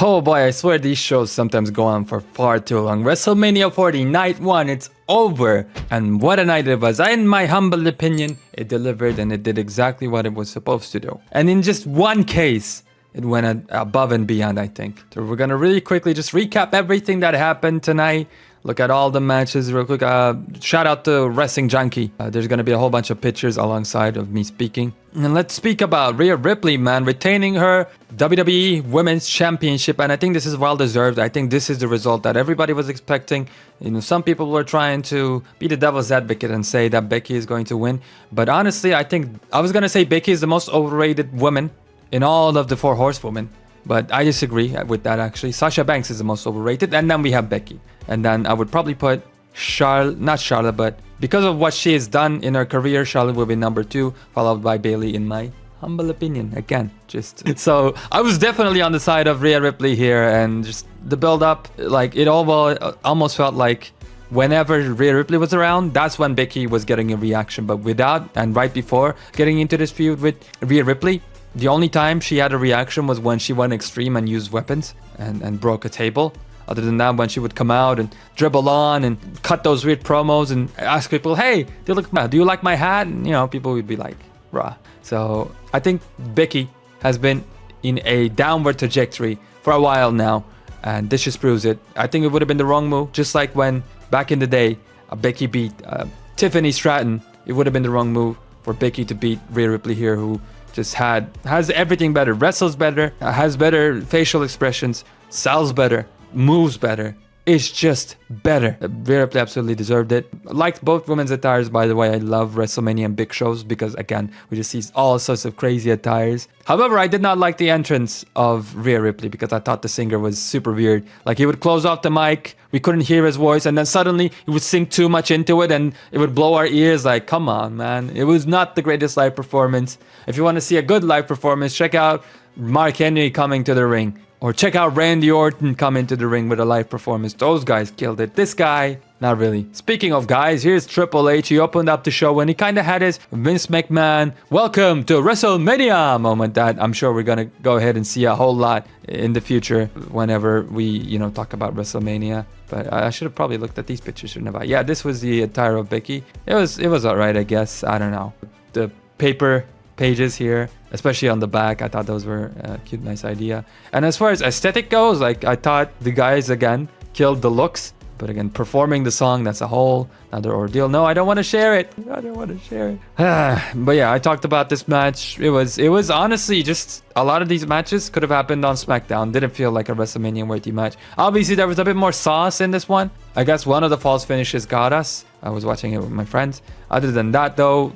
Oh boy, I swear these shows sometimes go on for far too long. WrestleMania 40, night 1, it's over. And what a night it was. In my humble opinion, it delivered and it did exactly what it was supposed to do. And in just one case, it went above and beyond, I think. So we're gonna really quickly just recap everything that happened tonight. Look at all the matches real quick. Shout out to Wrestling Junkie. There's going to be a whole bunch of pictures alongside of me speaking. And let's speak about Rhea Ripley, man, retaining her WWE Women's Championship. And I think this is well deserved. I think this is the result that everybody was expecting. You know, some people were trying to be the devil's advocate and say that Becky is going to win. But honestly, I think I was going to say Becky is the most overrated woman in all of the 4 horsewomen. But I disagree with that, actually. Sasha Banks is the most overrated, and then we have Becky. And then I would probably put not Charlotte, but because of what she has done in her career, Charlotte will be number 2, followed by Bayley, in my humble opinion. Again, just... So, I was definitely on the side of Rhea Ripley here, and just the build-up, like, it almost felt like whenever Rhea Ripley was around, that's when Becky was getting a reaction. But without, and right before getting into this feud with Rhea Ripley, the only time she had a reaction was when she went extreme and used weapons and broke a table. Other than that, when she would come out and dribble on and cut those weird promos and ask people, hey, do you like my hat? And, you know, people would be like, rah. So I think Becky has been in a downward trajectory for a while now. And this just proves it. I think it would have been the wrong move. Just like when back in the day, Becky beat Tiffany Stratton. It would have been the wrong move for Becky to beat Rhea Ripley here, who just has everything better, wrestles better, has better facial expressions, sells better, moves better. It's just better. Rhea Ripley absolutely deserved it. Liked both women's attires, by the way. I love WrestleMania and big shows because, again, we just see all sorts of crazy attires. However, I did not like the entrance of Rhea Ripley because I thought the singer was super weird. Like, he would close off the mic, we couldn't hear his voice, and then suddenly he would sing too much into it and it would blow our ears. Like, come on, man. It was not the greatest live performance. If you want to see a good live performance, check out Mark Henry coming to the ring. Or check out Randy Orton come into the ring with a live performance. Those guys killed it. This guy, not really. Speaking of guys, here's Triple H. He opened up the show and he kind of had his Vince McMahon, welcome to WrestleMania moment that I'm sure we're going to go ahead and see a whole lot in the future whenever we, talk about WrestleMania. But I should have probably looked at these pictures, shouldn't have I? Yeah, this was the attire of Becky. It was alright, I guess. I don't know. The paper pages here, especially on the back, I thought those were a cute, nice idea. And as far as aesthetic goes, like, I thought the guys again killed the looks, but again, performing the song, that's a whole other ordeal. No, I don't want to share it. But yeah, I talked about this match. It was honestly just a lot of these matches could have happened on SmackDown. Didn't feel like a WrestleMania worthy match. Obviously, there was a bit more sauce in this one. I guess one of the false finishes got us. I was watching it with my friends. Other than that, though,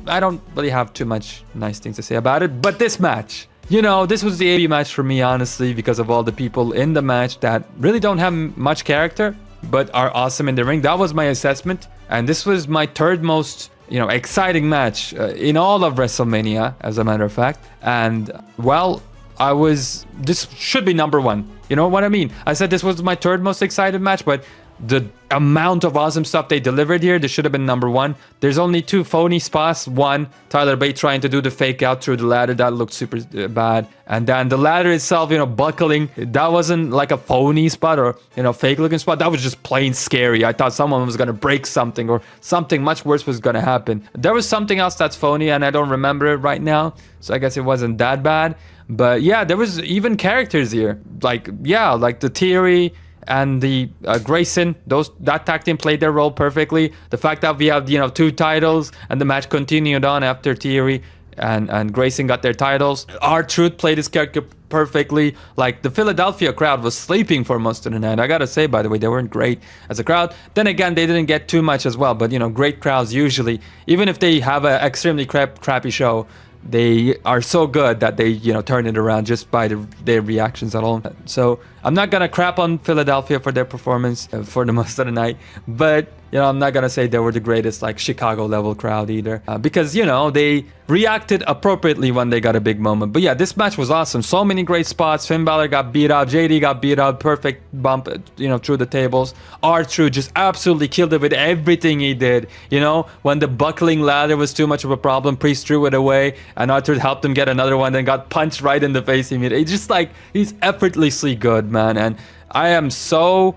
I don't really have too much nice things to say about it. But this match, this was the AB match for me, honestly, because of all the people in the match that really don't have much character, but are awesome in the ring. That was my assessment. And this was my third most, exciting match in all of WrestleMania, as a matter of fact. And, well, this should be number 1. You know what I mean? I said this was my third most excited match, but the amount of awesome stuff they delivered here, this should have been number 1. There's only 2 phony spots. One, Tyler Bate trying to do the fake out through the ladder. That looked super bad. And then the ladder itself, buckling. That wasn't like a phony spot or, fake looking spot. That was just plain scary. I thought someone was going to break something or something much worse was going to happen. There was something else that's phony and I don't remember it right now. So I guess it wasn't that bad. But yeah, there was even characters here. Like the Theory and the Grayson, that tag team played their role perfectly. The fact that we have 2 titles and the match continued on after Theory and Grayson got their titles. R-Truth played his character perfectly. Like, the Philadelphia crowd was sleeping for most of the night. I gotta say, by the way, they weren't great as a crowd. Then again, they didn't get too much as well. But great crowds usually, even if they have an extremely crappy show, they are so good that they, turn it around just by their reactions alone. So I'm not gonna crap on Philadelphia for their performance for the most of the night, but you know, I'm not gonna say they were the greatest like Chicago level crowd either, because you know they reacted appropriately when they got a big moment. But yeah, this match was awesome. So many great spots. Finn Balor got beat up, JD got beat up, perfect bump, you know, through the tables. R-Truth just absolutely killed it with everything he did. You know, when the buckling ladder was too much of a problem, Priest threw it away, and R-Truth helped him get another one, then got punched right in the face immediately. It's just like he's effortlessly good, man, and I am so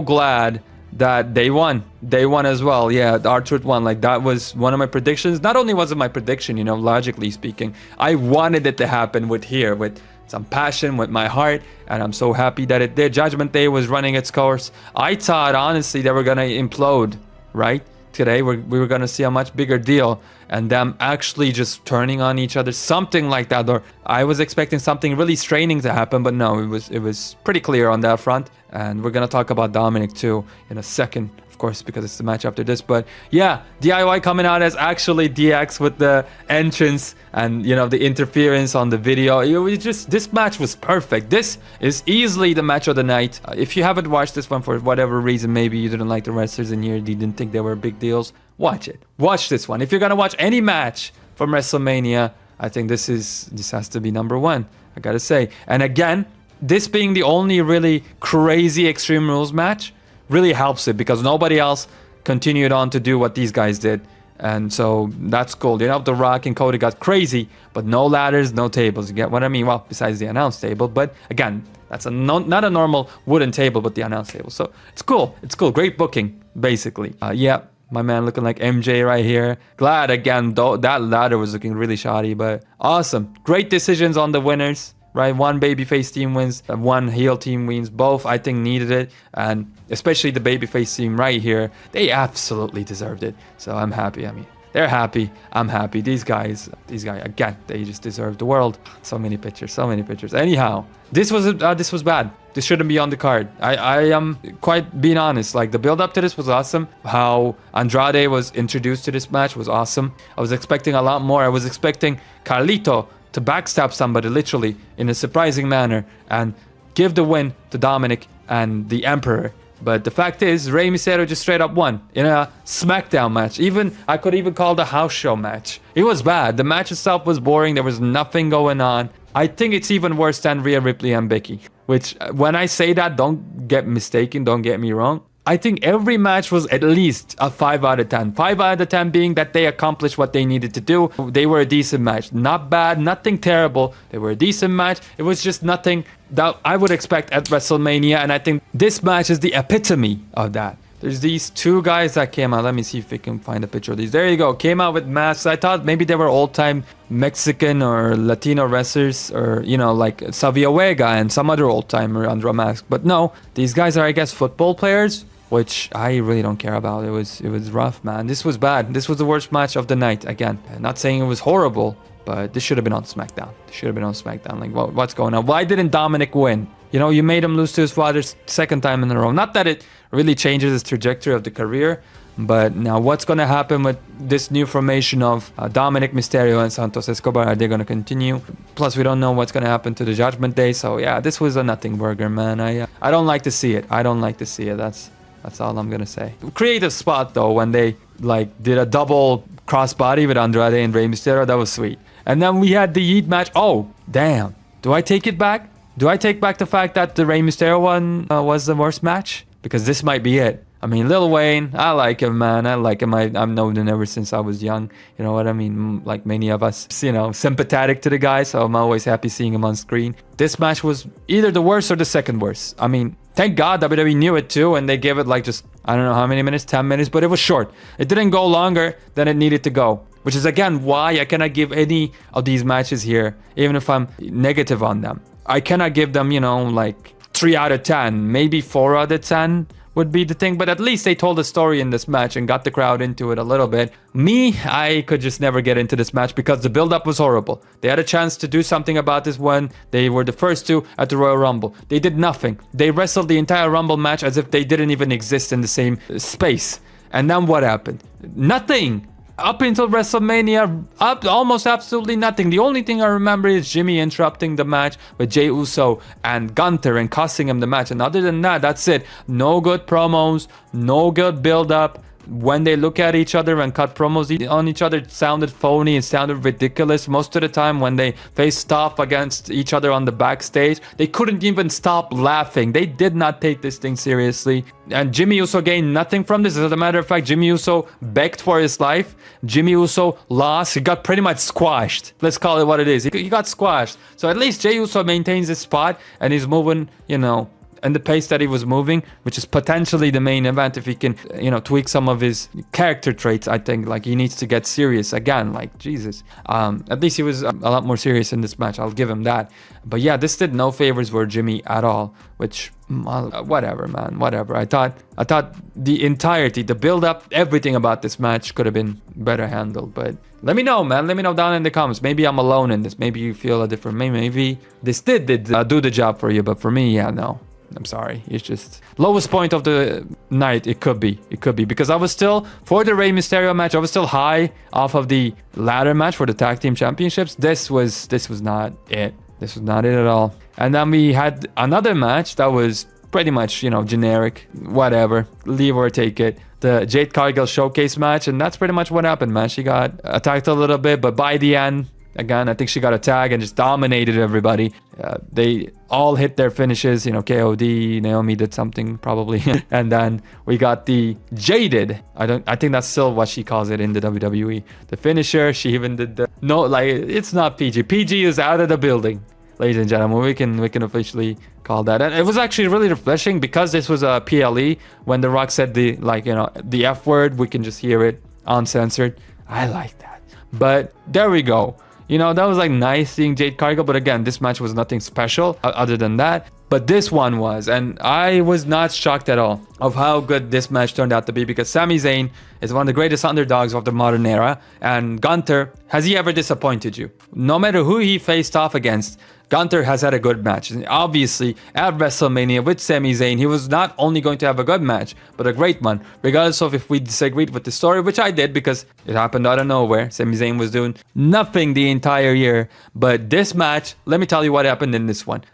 glad that they won. They won as well. Yeah, R-Truth won. Like, that was one of my predictions. Not only was it my prediction, you know, logically speaking, I wanted it to happen with some passion, with my heart, and I'm so happy that it did. Judgment Day was running its course. I thought, honestly, they were gonna implode, right? Today, we were gonna see a much bigger deal, and them actually just turning on each other, something like that. Or I was expecting something really straining to happen, but no, it was pretty clear on that front. And we're gonna talk about Dominic too in a second, of course, because it's the match after this. But yeah, DIY coming out as actually DX with the entrance and, you know, the interference on the video. It was just, this match was perfect. This is easily the match of the night. If you haven't watched this one for whatever reason, maybe you didn't like the wrestlers in here, you didn't think they were big deals, watch it. Watch this one. If you're gonna watch any match from WrestleMania, I think this has to be number one, I gotta say. And again, this being the only really crazy Extreme Rules match really helps it, because nobody else continued on to do what these guys did. And so that's cool. You know, The Rock and Cody got crazy, but no ladders, no tables. You get what I mean? Well, besides the announce table. But again, that's not a normal wooden table, but the announce table. So it's cool. It's cool. Great booking, basically. Yeah, my man looking like MJ right here. Glad, again, though, that ladder was looking really shoddy, but awesome. Great decisions on the winners. Right, one babyface team wins, one heel team wins. Both, I think, needed it, and especially the babyface team right here, they absolutely deserved it. So I'm happy. I mean, they're happy. I'm happy. These guys, again, they just deserve the world. So many pictures. Anyhow, this was bad. This shouldn't be on the card. I am quite being honest. Like, the build up to this was awesome. How Andrade was introduced to this match was awesome. I was expecting a lot more. I was expecting Carlito to backstab somebody literally in a surprising manner and give the win to Dominic and the Emperor. But the fact is, Rey Mysterio just straight up won in a SmackDown match. I could even call it a house show match. It was bad. The match itself was boring. There was nothing going on. I think it's even worse than Rhea, Ripley, and Becky. Which, when I say that, don't get mistaken, don't get me wrong. I think every match was at least a 5 out of 10. 5 out of 10 being that they accomplished what they needed to do. They were a decent match. Not bad, nothing terrible. They were a decent match. It was just nothing that I would expect at WrestleMania. And I think this match is the epitome of that. There's these two guys that came out. Let me see if we can find a picture of these. There you go. Came out with masks. I thought maybe they were old-time Mexican or Latino wrestlers, or, you know, like Savio Vega and some other old-timer under a mask. But no, these guys are, I guess, football players, which I really don't care about. It was rough, man. This was bad. This was the worst match of the night. Again, not saying it was horrible, but this should have been on SmackDown. Like, what's going on? Why didn't Dominic win? You know, you made him lose to his father second time in a row. Not that it really changes his trajectory of the career, but now what's going to happen with this new formation of Dominic Mysterio and Santos Escobar? Are they going to continue? Plus, we don't know what's going to happen to the Judgment Day. So yeah, this was a nothing burger, man. I don't like to see it. That's all I'm gonna say. Creative spot though, when they like did a double crossbody with Andrade and Rey Mysterio, that was sweet. And then we had the Heat match. Oh, damn. Do I take it back? Do I take back the fact that the Rey Mysterio one was the worst match? Because this might be it. I mean, Lil Wayne, I like him, man. I like him. I've known him ever since I was young. You know what I mean? Like many of us, you know, sympathetic to the guy. So I'm always happy seeing him on screen. This match was either the worst or the second worst. I mean, thank God WWE knew it too. And they gave it like just, I don't know how many minutes, 10 minutes, but it was short. It didn't go longer than it needed to go. Which is, again, why I cannot give any of these matches here, even if I'm negative on them. I cannot give them, you know, like 3 out of 10, maybe 4 out of 10 would be the thing. But at least they told a story in this match and got the crowd into it a little bit. Me, I could just never get into this match because the build-up was horrible. They had a chance to do something about this when they were the first two at the Royal Rumble. They did nothing. They wrestled the entire Rumble match as if they didn't even exist in the same space. And then what happened? Nothing. Up until WrestleMania, almost absolutely nothing. The only thing I remember is Jimmy interrupting the match with Jey Uso and Gunther and costing him the match. And other than that, that's it. No good promos, no good build-up, when they look at each other and cut promos on each other, it sounded phony, it sounded ridiculous. Most of the time when they faced off against each other on the backstage, they couldn't even stop laughing. They did not take this thing seriously. And Jimmy Uso gained nothing from this. As a matter of fact, Jimmy Uso begged for his life. Jimmy Uso lost. He got pretty much squashed. Let's call it what it is. He got squashed. So at least Jey Uso maintains his spot and he's moving, you know, and the pace that he was moving, which is potentially the main event if he can, you know, tweak some of his character traits. I think like he needs to get serious again, like Jesus. At least he was a lot more serious in this match, I'll give him that. But yeah, this did no favors for Jimmy at all, which whatever, man, whatever. I thought the entirety, the build up, everything about this match could have been better handled. But let me know, man. Let me know down in the comments. Maybe I'm alone in this. Maybe you feel a different. Maybe this did do the job for you, but for me, yeah, no. I'm sorry. It's just lowest point of the night. It could be because I was still, for the Rey Mysterio match, I was still high off of the ladder match for the tag team championships. This was not it. This was not it at all. And then we had another match that was pretty much, you know, generic, whatever, leave or take it. The Jade Cargill showcase match, and that's pretty much what happened, man. She got attacked a little bit, but by the end, again, I think she got a tag and just dominated everybody. They all hit their finishes, you know, KOD, Naomi did something probably. And then we got the Jaded. I think that's still what she calls it in the WWE. The finisher, she even did the, no, like, it's not PG. PG is out of the building, ladies and gentlemen. We can officially call that. And it was actually really refreshing because this was a PLE. When The Rock said the, like, you know, the F word, we can just hear it uncensored. I like that. But there we go. You know, that was like nice seeing Jade Cargill, but again, this match was nothing special other than that. But this one was, and I was not shocked at all of how good this match turned out to be, because Sami Zayn is one of the greatest underdogs of the modern era, and Gunther, has he ever disappointed you? No matter who he faced off against, Gunther has had a good match. And obviously, at WrestleMania with Sami Zayn, he was not only going to have a good match, but a great one. Regardless of if we disagreed with the story, which I did because it happened out of nowhere. Sami Zayn was doing nothing the entire year. But this match, let me tell you what happened in this one.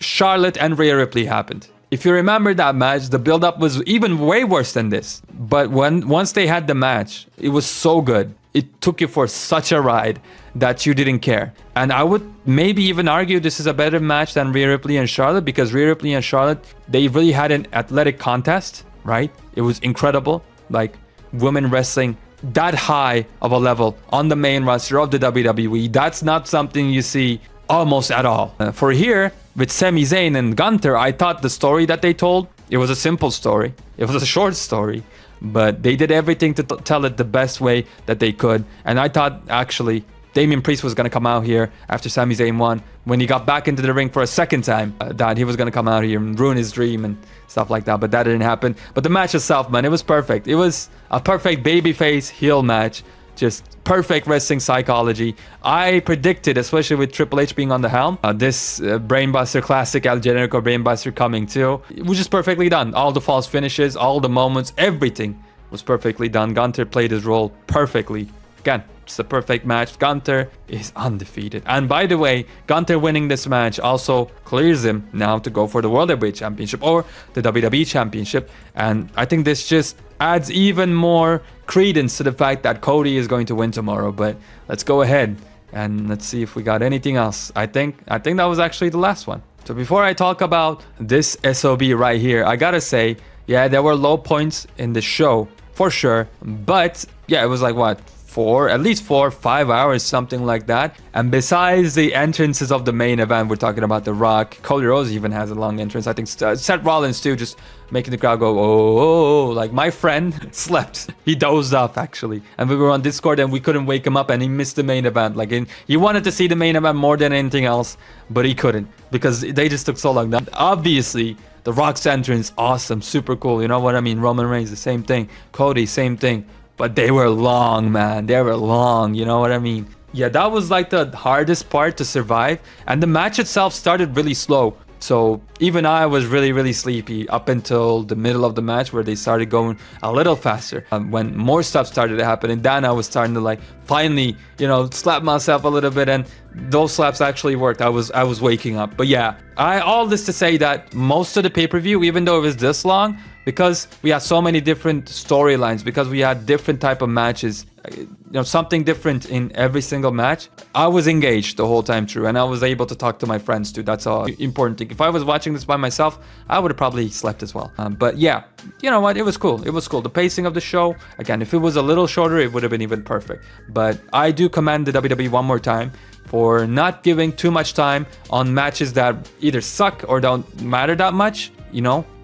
Charlotte and Rhea Ripley happened. If you remember that match, the build-up was even way worse than this. But once they had the match, it was so good. It took you for such a ride that you didn't care. And I would maybe even argue this is a better match than Rhea Ripley and Charlotte, because Rhea Ripley and Charlotte, they really had an athletic contest, right? It was incredible. Like, women wrestling that high of a level on the main roster of the WWE, that's not something you see almost at all. For here, with Sami Zayn and Gunther, I thought the story that they told, it was a simple story. It was a short story. But they did everything to tell it the best way that they could. And I thought, actually, Damian Priest was going to come out here after Sami Zayn won. When he got back into the ring for a second time, that he was going to come out here and ruin his dream and stuff like that. But that didn't happen. But the match itself, man, it was perfect. It was a perfect babyface heel match. Just perfect wrestling psychology. I predicted, especially with Triple H being on the helm, this Brainbuster classic, El Generico Brainbuster coming too. It was just perfectly done. All the false finishes, all the moments, everything was perfectly done. Gunther played his role perfectly. Again, it's a perfect match. Gunther is undefeated. And by the way, Gunther winning this match also clears him now to go for the World Heavyweight Championship or the WWE Championship. And I think this just adds even more credence to the fact that Cody is going to win tomorrow. But let's go ahead and let's see if we got anything else. I think that was actually the last one. So before I talk about this SOB right here, I gotta say, yeah, there were low points in the show for sure. But yeah, it was like what? At least 4 or 5 hours, something like that. And besides the entrances of the main event, we're talking about The Rock. Cody Rhodes even has a long entrance. I think Seth Rollins too, just making the crowd go, oh. Like, my friend slept. He dozed off, actually. And we were on Discord and we couldn't wake him up, and he missed the main event. Like, he wanted to see the main event more than anything else, but he couldn't because they just took so long. Now, obviously, The Rock's entrance, awesome, super cool. You know what I mean? Roman Reigns, the same thing. Cody, same thing. But they were long, man. They were long, you know what I mean? Yeah, that was like the hardest part to survive. And the match itself started really slow. So even I was really, really sleepy up until the middle of the match where they started going a little faster. When more stuff started to happen, and then I was starting to like finally, slap myself a little bit, and those slaps actually worked. I was waking up. But yeah, all this to say that most of the pay-per-view, even though it was this long, because we had so many different storylines, because we had different type of matches, something different in every single match, I was engaged the whole time through, and I was able to talk to my friends too. That's all important thing. If I was watching this by myself, I would have probably slept as well. But yeah, you know what? It was cool. It was cool. The pacing of the show, again, if it was a little shorter, it would have been even perfect. But I do commend the WWE one more time for not giving too much time on matches that either suck or don't matter that much,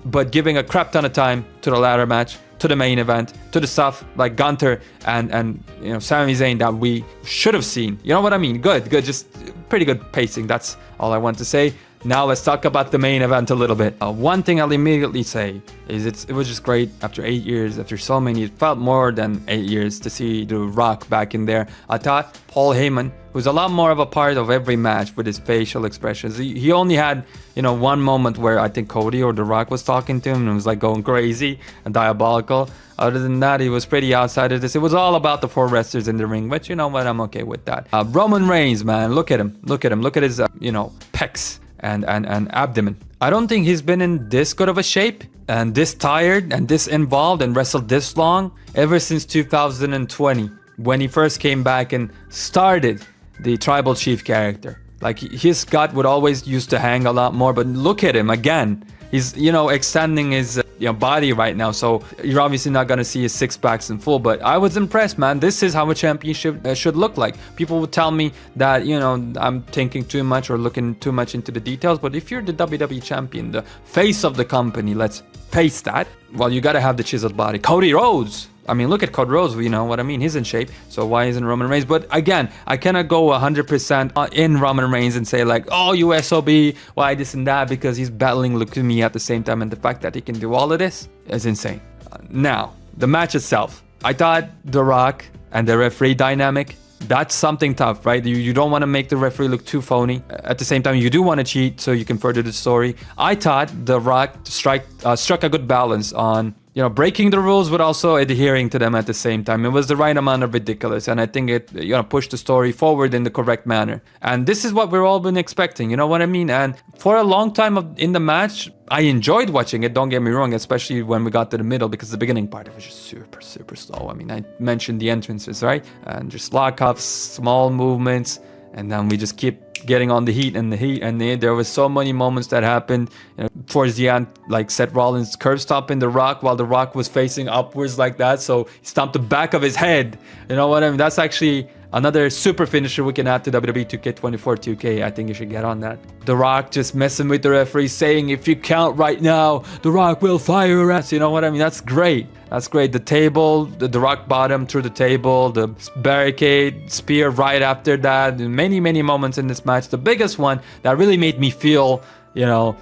but giving a crap ton of time to the ladder match, to the main event, to the stuff like Gunther and Sami Zayn that we should have seen. You know what I mean? Good, just pretty good pacing. That's all I want to say. Now let's talk about the main event a little bit. One thing I'll immediately say is it was just great after 8 years, after so many, it felt more than 8 years to see The Rock back in there. I thought Paul Heyman was a lot more of a part of every match with his facial expressions. He only had, one moment where I think Cody or The Rock was talking to him and it was like going crazy and diabolical. Other than that, he was pretty outside of this. It was all about the 4 wrestlers in the ring, but you know what? I'm okay with that. Roman Reigns, man, look at him. Look at his, pecs and abdomen. I don't think he's been in this good of a shape and this tired and this involved and wrestled this long ever since 2020 when he first came back and started the tribal chief character. Like his gut would always used to hang a lot more, but look at him again. He's, extending his body right now, so you're obviously not going to see his 6 packs in full, but I was impressed, man. This is how a championship should look like. People would tell me that, I'm thinking too much or looking too much into the details, but if you're the WWE champion, the face of the company, let's face that, well, you got to have the chiseled body. Cody Rhodes. I mean, look at Cody Rhodes, you know what I mean? He's in shape, so why isn't Roman Reigns? But again, I cannot go 100% in Roman Reigns and say like, oh, you SOB, why this and that, because he's battling leukemia at the same time, and the fact that he can do all of this is insane. Now, the match itself. I thought The Rock and the referee dynamic, that's something tough, right? You don't want to make the referee look too phony. At the same time, you do want to cheat so you can further the story. I thought The Rock struck a good balance on breaking the rules, but also adhering to them at the same time. It was the right amount of ridiculous, and I think it pushed the story forward in the correct manner. And this is what we've all been expecting, you know what I mean? And for a long time in the match, I enjoyed watching it, don't get me wrong, especially when we got to the middle, because the beginning part of it was just super, super slow. I mean, I mentioned the entrances, right? And just lockups, small movements, and then we just keep getting on the heat, and there was so many moments that happened towards the end, like Seth Rollins curb stomping The Rock while The Rock was facing upwards like that, so he stomped the back of his head. You know what I mean? That's actually another super finisher we can add to WWE 2K24 2K. I think you should get on that. The Rock just messing with the referee, saying if you count right now, The Rock will fire your ass. You know what I mean? That's great. That's great. The table, the Rock bottom through the table, the barricade, spear right after that. Many, many moments in this match. The biggest one that really made me feel,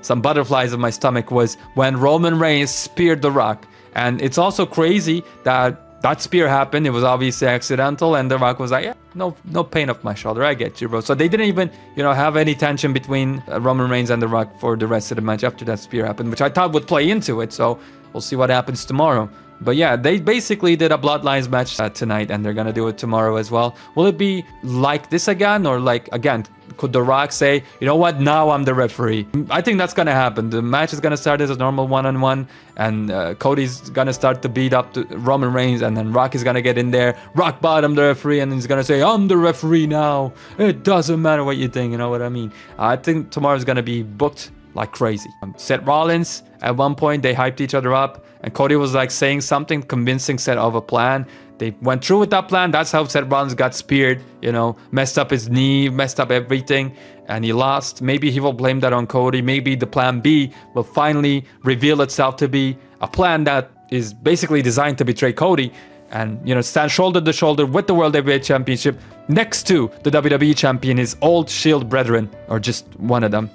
some butterflies in my stomach was when Roman Reigns speared The Rock. And it's also crazy that spear happened. It was obviously accidental, and The Rock was like, yeah, no pain off my shoulder. I get you, bro. So they didn't even, have any tension between Roman Reigns and The Rock for the rest of the match after that spear happened, which I thought would play into it. So we'll see what happens tomorrow. But yeah, they basically did a Bloodlines match tonight, and they're gonna do it tomorrow as well. Will it be like this again, or could The Rock say, you know what, now I'm the referee? I think that's gonna happen. The match is gonna start as a normal one-on-one, and Cody's gonna start to beat up Roman Reigns, and then Rock is gonna get in there, rock bottom the referee, and he's gonna say, I'm the referee now. It doesn't matter what you think, you know what I mean? I think tomorrow's gonna be booked like crazy. Seth Rollins, at one point, they hyped each other up, and Cody was like saying something, convincing Seth of a plan. They went through with that plan. That's how Seth Rollins got speared, messed up his knee, messed up everything, and he lost. Maybe he will blame that on Cody. Maybe the plan B will finally reveal itself to be a plan that is basically designed to betray Cody and, stand shoulder to shoulder with the World Heavyweight Championship next to the WWE Champion, his old Shield brethren, or just one of them.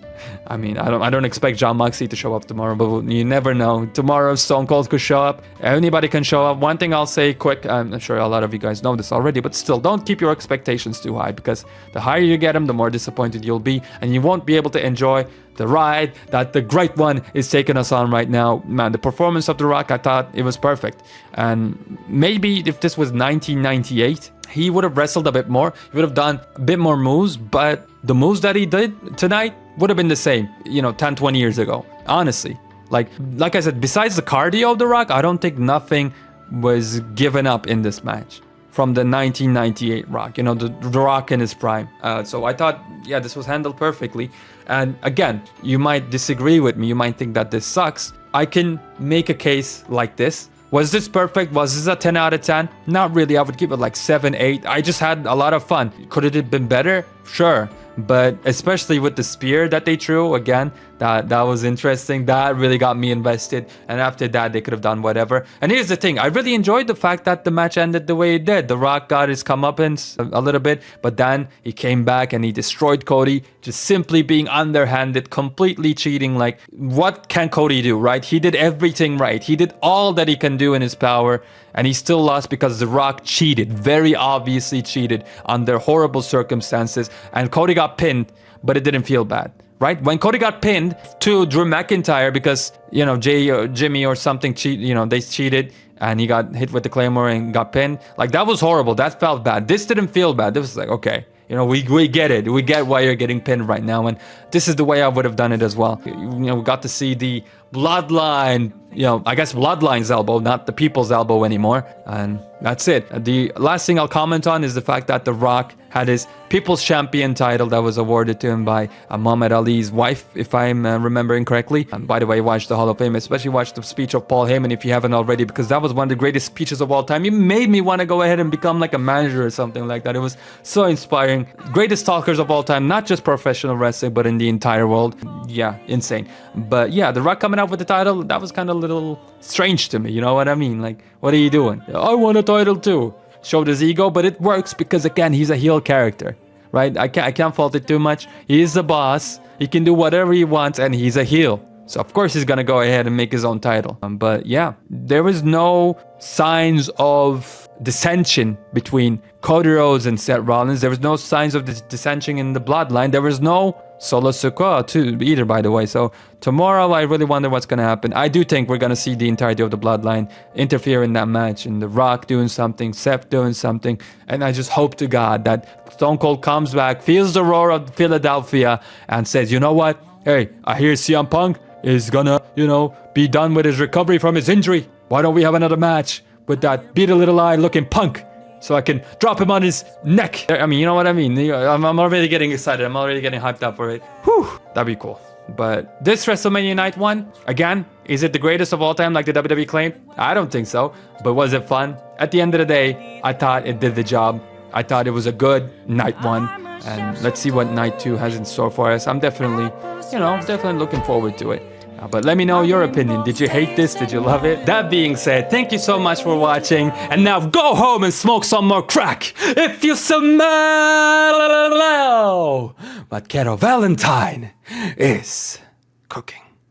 I mean, I don't expect Jon Moxley to show up tomorrow, but you never know. Tomorrow, Stone Cold could show up. Anybody can show up. One thing I'll say quick, I'm sure a lot of you guys know this already, but still, don't keep your expectations too high, because the higher you get them, the more disappointed you'll be, and you won't be able to enjoy the ride that the Great One is taking us on right now. Man, the performance of The Rock, I thought it was perfect. And maybe if this was 1998, he would have wrestled a bit more. He would have done a bit more moves, but the moves that he did tonight would have been the same, 10, 20 years ago. Honestly. Like I said, besides the cardio of The Rock, I don't think nothing was given up in this match from the 1998 Rock, the Rock in his prime. So I thought, yeah, this was handled perfectly. And again, you might disagree with me. You might think that this sucks. I can make a case like this. Was this perfect? Was this a 10 out of 10? Not really. I would give it like 7, 8. I just had a lot of fun. Could it have been better? Sure. But especially with the spear that they threw, again, that was interesting. That really got me invested. And after that, they could have done whatever. And here's the thing. I really enjoyed the fact that the match ended the way it did. The Rock got his comeuppance a little bit, but then he came back and he destroyed Cody, just simply being underhanded, completely cheating. Like, what can Cody do, right? He did everything right. He did all that he can do in his power, and he still lost because The Rock cheated, very obviously cheated under horrible circumstances, and Cody got pinned, but it didn't feel bad. Right? When Cody got pinned to Drew McIntyre because, Jay or Jimmy or something they cheated and he got hit with the Claymore and got pinned. Like, that was horrible. That felt bad. This didn't feel bad. This was like, okay, we get it. We get why you're getting pinned right now. And this is the way I would have done it as well. We got to see the Bloodline, I guess Bloodline's elbow, not the People's elbow anymore. And that's it. The last thing I'll comment on is the fact that The Rock had his People's Champion title that was awarded to him by Muhammad Ali's wife, if I'm remembering correctly. And by the way, watch the Hall of Fame, especially watch the speech of Paul Heyman if you haven't already, because that was one of the greatest speeches of all time. It made me want to go ahead and become like a manager or something like that. It was so inspiring. Greatest talkers of all time, not just professional wrestling, but in the entire world. Yeah, insane. But yeah, The Rock coming out with the title, that was kind of a little strange to me, you know what I mean? Like, what are you doing? I want a title too. Showed his ego, but it works because, again, he's a heel character, right? I can't fault it too much. He is the boss. He can do whatever he wants, and he's a heel. So, of course, he's going to go ahead and make his own title. But, yeah, there was no signs of dissension between Cody Rhodes and Seth Rollins. There was no signs of dissension in the Bloodline. There was no Solo Sikoa too either, by the way. So tomorrow I really wonder what's going to happen. I do think we're going to see the entirety of the Bloodline interfere in that match, and The Rock doing something, Seth doing something, and I just hope to God that Stone Cold comes back, feels the roar of Philadelphia, and says, you know what, hey, I hear CM Punk is gonna, be done with his recovery from his injury. Why don't we have another match with that beat a little eye looking Punk, so I can drop him on his neck? I mean, you know what I mean? I'm already getting excited. I'm already getting hyped up for it. Whew, that'd be cool. But this WrestleMania Night 1, again, is it the greatest of all time like the WWE claimed? I don't think so. But was it fun? At the end of the day, I thought it did the job. I thought it was a good Night 1. And let's see what Night 2 has in store for us. I'm definitely looking forward to it. But let me know your opinion. Did you hate this? Did you love it? That being said, thank you so much for watching. And now go home and smoke some more crack if you smell. But Ghetto Valentine is cooking.